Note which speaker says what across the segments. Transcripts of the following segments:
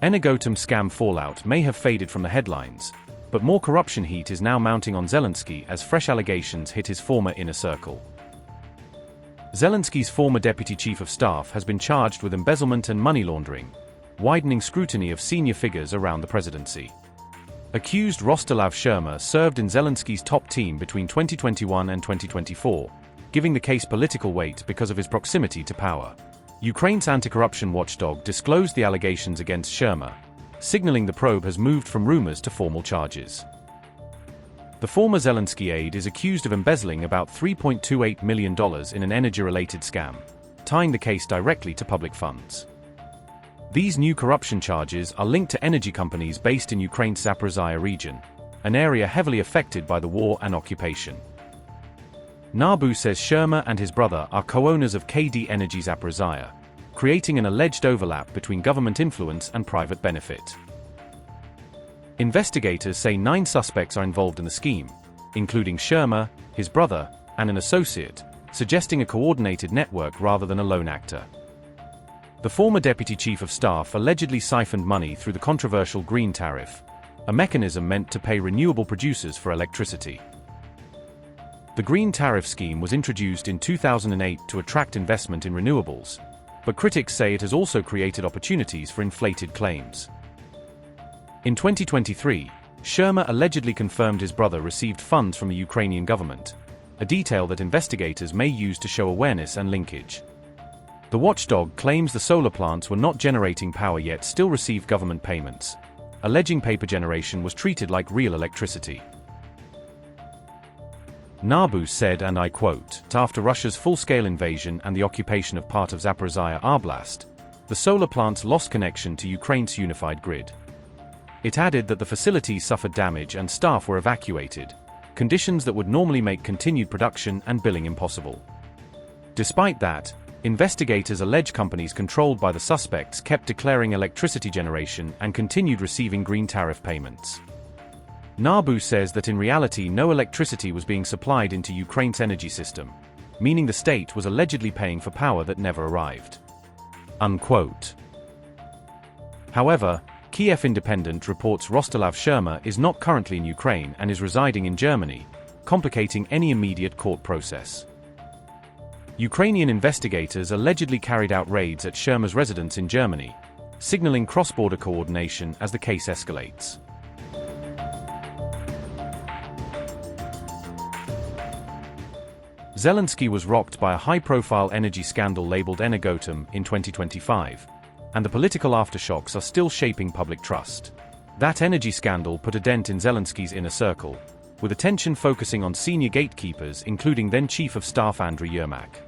Speaker 1: Energoatom scam fallout may have faded from the headlines, but more corruption heat is now mounting on Zelensky as fresh allegations hit his former inner circle. Zelensky's former deputy chief of staff has been charged with embezzlement and money laundering, widening scrutiny of senior figures around the presidency. Accused Rostislav Sherma served in Zelensky's top team between 2021 and 2024, giving the case political weight because of his proximity to power. Ukraine's anti-corruption watchdog disclosed the allegations against Sherma, signaling the probe has moved from rumors to formal charges. The former Zelensky aide is accused of embezzling about $3.28 million in an energy-related scam, tying the case directly to public funds. These new corruption charges are linked to energy companies based in Ukraine's Zaporizhzhia region, an area heavily affected by the war and occupation. NABU says Sherma and his brother are co-owners of KD Energy Zaporizhzhia, creating an alleged overlap between government influence and private benefit. Investigators say 9 suspects are involved in the scheme, including Sherma, his brother, and an associate, suggesting a coordinated network rather than a lone actor. The former deputy chief of staff allegedly siphoned money through the controversial green tariff, a mechanism meant to pay renewable producers for electricity. The green tariff scheme was introduced in 2008 to attract investment in renewables, but critics say it has also created opportunities for inflated claims. In 2023, Sherma allegedly confirmed his brother received funds from the Ukrainian government, a detail that investigators may use to show awareness and linkage. The watchdog claims the solar plants were not generating power yet still received government payments, alleging paper generation was treated like real electricity. NABU said, and I quote, "After Russia's full-scale invasion and the occupation of part of Zaporizhzhia Oblast, the solar plants lost connection to Ukraine's unified grid." It added that the facilities suffered damage and staff were evacuated, conditions that would normally make continued production and billing impossible. Despite that, investigators allege companies controlled by the suspects kept declaring electricity generation and continued receiving green tariff payments. NABU says that in reality no electricity was being supplied into Ukraine's energy system, meaning the state was allegedly paying for power that never arrived. Unquote. However, Kyiv Independent reports Rostislav Sherma is not currently in Ukraine and is residing in Germany, complicating any immediate court process. Ukrainian investigators allegedly carried out raids at Sherma's residence in Germany, signaling cross-border coordination as the case escalates. Zelensky was rocked by a high-profile energy scandal labeled Energoatom in 2025, and the political aftershocks are still shaping public trust. That energy scandal put a dent in Zelensky's inner circle, with attention focusing on senior gatekeepers including then Chief of Staff Andriy Yermak.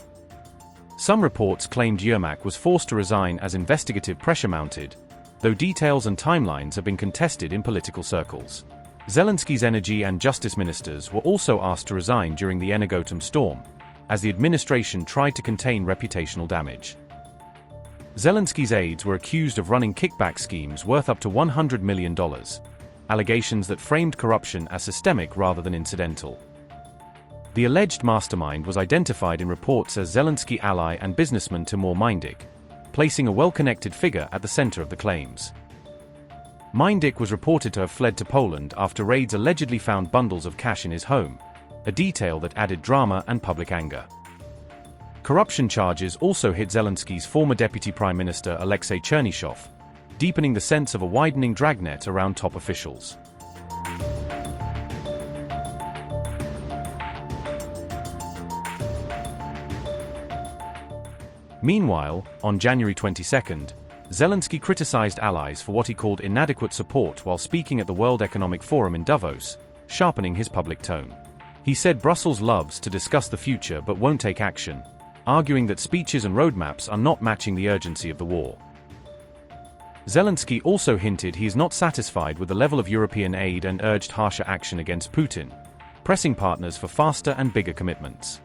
Speaker 1: Some reports claimed Yermak was forced to resign as investigative pressure mounted, though details and timelines have been contested in political circles. Zelensky's energy and justice ministers were also asked to resign during the Energoatom storm, as the administration tried to contain reputational damage. Zelensky's aides were accused of running kickback schemes worth up to $100 million, allegations that framed corruption as systemic rather than incidental. The alleged mastermind was identified in reports as Zelensky ally and businessman Timur Mindik, placing a well-connected figure at the center of the claims. Mindik was reported to have fled to Poland after raids allegedly found bundles of cash in his home, a detail that added drama and public anger. Corruption charges also hit Zelensky's former deputy prime minister Alexei Chernyshov, deepening the sense of a widening dragnet around top officials. Meanwhile, on January 22, Zelensky criticized allies for what he called inadequate support while speaking at the World Economic Forum in Davos, sharpening his public tone. He said Brussels loves to discuss the future but won't take action, arguing that speeches and roadmaps are not matching the urgency of the war. Zelensky also hinted he is not satisfied with the level of European aid and urged harsher action against Putin, pressing partners for faster and bigger commitments.